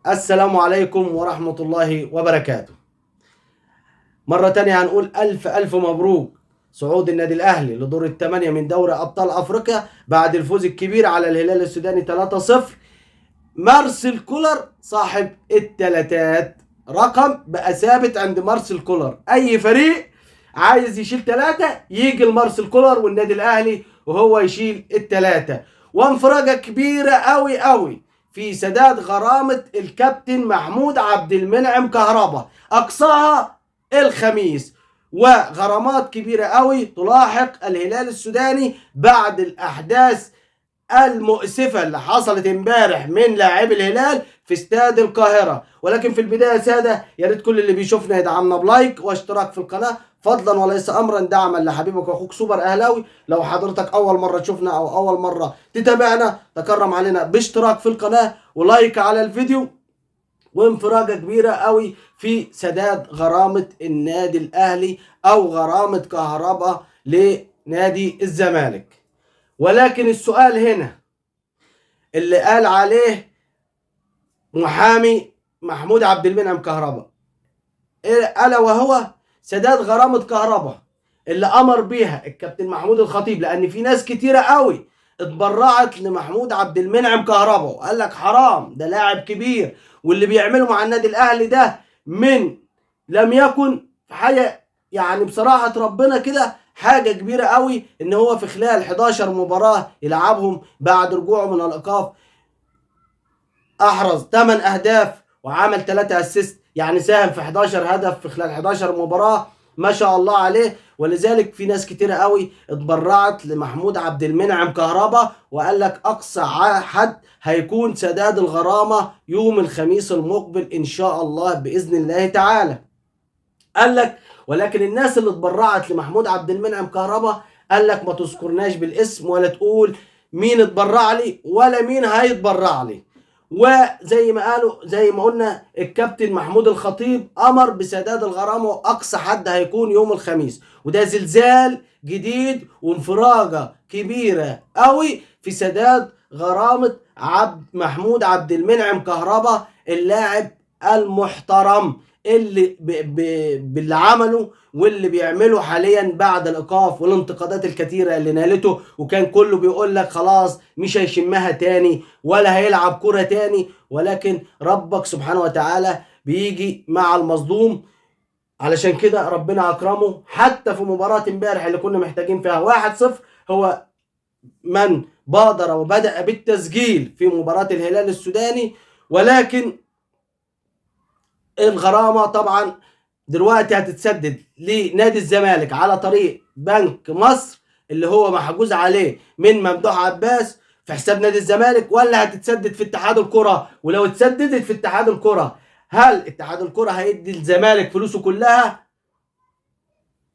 السلام عليكم ورحمة الله وبركاته. مرة تانية هنقول ألف ألف مبروك صعود النادي الأهلي لدور الثمانية من دوري أبطال أفريقيا بعد الفوز الكبير على الهلال السوداني 3-0. مارسيل كولر صاحب التلاتات، رقم بقى ثابت عند مارسيل كولر. أي فريق عايز يشيل ثلاثة يجي لمارسيل كولر والنادي الأهلي وهو يشيل الثلاثة. وانفراجة كبيرة أوي أوي في سداد غرامة الكابتن محمود عبد المنعم كهربا، أقصاها الخميس، وغرامات كبيرة أوي تلاحق الهلال السوداني بعد الأحداث المؤسفة اللي حصلت امبارح من لاعبي الهلال في استاد القاهرة. ولكن في البداية يا سادة، يا ريت كل اللي بيشوفنا يدعمنا بلايك واشتراك في القناة فضلا وليس امرا، دعما لحبيبك واخوك سوبر اهلاوي. لو حضرتك اول مرة تشوفنا او اول مرة تتابعنا، تكرم علينا باشتراك في القناة ولايك على الفيديو. وانفراجة كبيرة قوي في سداد غرامة النادي الاهلي او غرامة كهرباء لنادي الزمالك. ولكن السؤال هنا اللي قال عليه محامي محمود عبد المنعم كهربا، الا وهو سداد غرامة كهربا اللي امر بيها الكابتن محمود الخطيب، لان في ناس كتيرة قوي اتبرعت لمحمود عبد المنعم كهربا وقال لك حرام، ده لاعب كبير واللي بيعمله مع النادي الاهلي ده من لم يكن في حاجة. يعني بصراحة ربنا كده حاجة كبيرة قوي ان هو في خلال 11 مباراة يلعبهم بعد رجوعه من الايقاف احرز 8 اهداف وعمل 3 اسيست، يعني ساهم في 11 هدف في خلال 11 مباراة، ما شاء الله عليه. ولذلك في ناس كتيرة قوي اتبرعت لمحمود عبد المنعم كهربا وقال لك اقصى حد هيكون سداد الغرامة يوم الخميس المقبل ان شاء الله باذن الله تعالى. قال لك ولكن الناس اللي اتبرعت لمحمود عبد المنعم كهربا قال لك ما تذكرناش بالاسم ولا تقول مين اتبرع لي ولا مين هيتبرع لي. وزي ما قالوا زي ما قلنا الكابتن محمود الخطيب امر بسداد الغرامه واقصى حد هيكون يوم الخميس، وده زلزال جديد وانفراجه كبيره قوي في سداد غرامه محمود عبد المنعم كهربا اللاعب المحترم اللي باللي عمله واللي بيعمله حاليا بعد الايقاف والانتقادات الكتيره اللي نالته، وكان كله بيقول لك خلاص مش هيشمها تاني ولا هيلعب كرة تاني. ولكن ربك سبحانه وتعالى بيجي مع المظلوم، علشان كده ربنا اكرمه حتى في مباراة امبارح اللي كنا محتاجين فيها 1-0. هو من بادر وبدأ بالتسجيل في مباراة الهلال السوداني. ولكن الغرامة طبعا دلوقتي هتتسدد لنادي الزمالك على طريق بنك مصر اللي هو محجوز عليه من ممدوح عباس في حساب نادي الزمالك، ولا هتتسدد في اتحاد الكرة؟ ولو اتسددت في اتحاد الكرة هل اتحاد الكرة هيدي الزمالك فلوسه كلها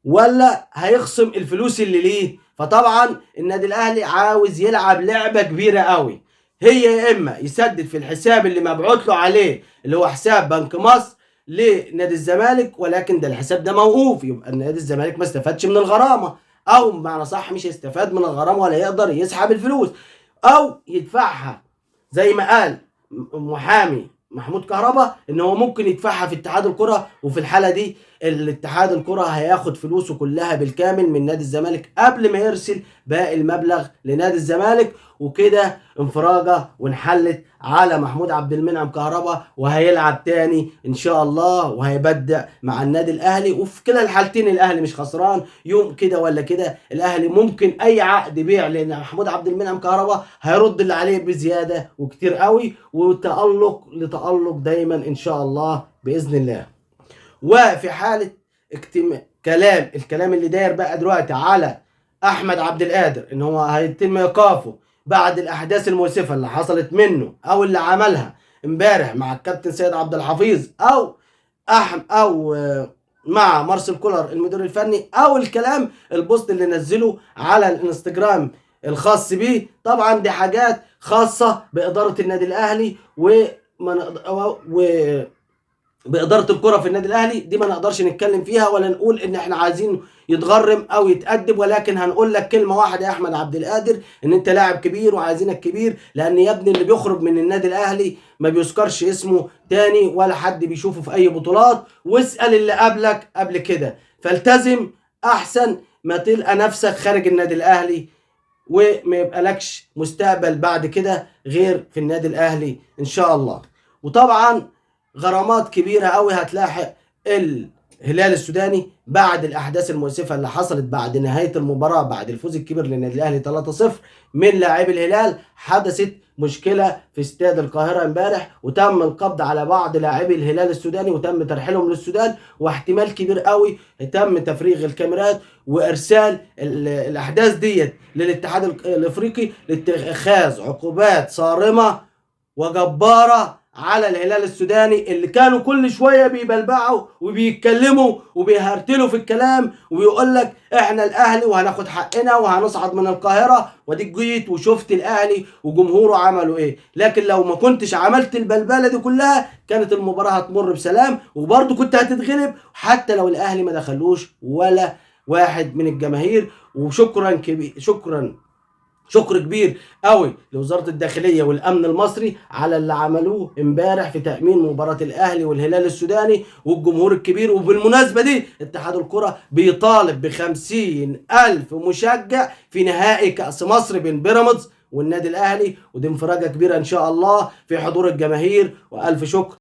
ولا هيخصم الفلوس اللي ليه؟ فطبعا النادي الاهلي عاوز يلعب لعبة كبيرة قوي، هي يا اما يسدد في الحساب اللي مبعوت له عليه اللي هو حساب بنك مصر لنادي الزمالك، ولكن ده الحساب ده موقوف، يبقى نادي الزمالك ما استفادش من الغرامه، او بمعنى صح مش هيستفاد من الغرامه ولا يقدر يسحب الفلوس، او يدفعها زي ما قال محامي محمود كهربا ان هو ممكن يدفعها في اتحاد الكره. وفي الحاله دي الاتحاد الكره هياخد فلوسه كلها بالكامل من نادي الزمالك قبل ما يرسل باقي المبلغ لنادي الزمالك، وكده انفراجه وانحلت على محمود عبد المنعم كهربا وهيلعب تاني ان شاء الله وهيبدع مع النادي الاهلي. وفي كلا الحالتين الاهلي مش خسران، يوم كده ولا كده الاهلي ممكن اي عقد بيع لان محمود عبد المنعم كهربا هيرد اللي عليه بزياده وكتير قوي، وتالق لتالق دايما ان شاء الله باذن الله. وفي حاله الكلام اللي داير بقى دلوقتي على احمد عبد القادر ان هو هيتم ايقافه بعد الاحداث المؤسفه اللي حصلت منه او اللي عملها امبارح مع الكابتن سيد عبد الحفيظ او مع مارسيل كولر المدير الفني، او الكلام البوست اللي نزله على الانستجرام الخاص بيه. طبعا دي حاجات خاصه باداره النادي الاهلي بإدارة الكرة في النادي الأهلي دي ما نقدرش نتكلم فيها ولا نقول إن إحنا عايزين يتغرم أو يتأدب، ولكن هنقول لك كلمة واحدة يا أحمد عبد القادر، إن أنت لاعب كبير وعايزينك كبير، لأن يا ابني اللي بيخرج من النادي الأهلي ما بيذكرش اسمه تاني ولا حد بيشوفه في أي بطولات، واسأل اللي قبلك قبل كده، فالتزم أحسن ما تلقى نفسك خارج النادي الأهلي وما يبقى لكش مستقبل بعد كده غير في النادي الأهلي إن شاء الله. وطبعا غرامات كبيرة قوي هتلاحق الهلال السوداني بعد الأحداث المؤسفة اللي حصلت بعد نهاية المباراة بعد الفوز الكبير للنادي الأهلي 3-0 من لاعبي الهلال. حدثت مشكلة في استاد القاهرة امبارح، وتم القبض على بعض لاعبي الهلال السوداني وتم ترحيلهم للسودان، واحتمال كبير قوي تم تفريغ الكاميرات وإرسال الأحداث ديت للاتحاد الأفريقي لاتخاذ عقوبات صارمة وجبارة على الهلال السوداني، اللي كانوا كل شوية بيبلبعوا وبيتكلموا وبيهرتلوا في الكلام وبيقول لك احنا الاهلي وهناخد حقنا وهنصعد من القاهرة، وديك جيت وشفت الاهلي وجمهوره عملوا ايه. لكن لو ما كنتش عملت البلبلة دي كلها كانت المباراة هتمر بسلام، وبرضه كنت هتتغلب حتى لو الاهلي ما دخلوش ولا واحد من الجماهير. وشكرا كبير، شكر كبير قوي لوزارة الداخلية والأمن المصري على اللي عملوه امبارح في تأمين مباراة الأهلي والهلال السوداني والجمهور الكبير. وبالمناسبة دي اتحاد الكرة بيطالب ب50,000 مشجع في نهائي كأس مصر بين بيراميدز والنادي الأهلي، ودي انفراجة كبيرة إن شاء الله في حضور الجماهير، وألف شكر.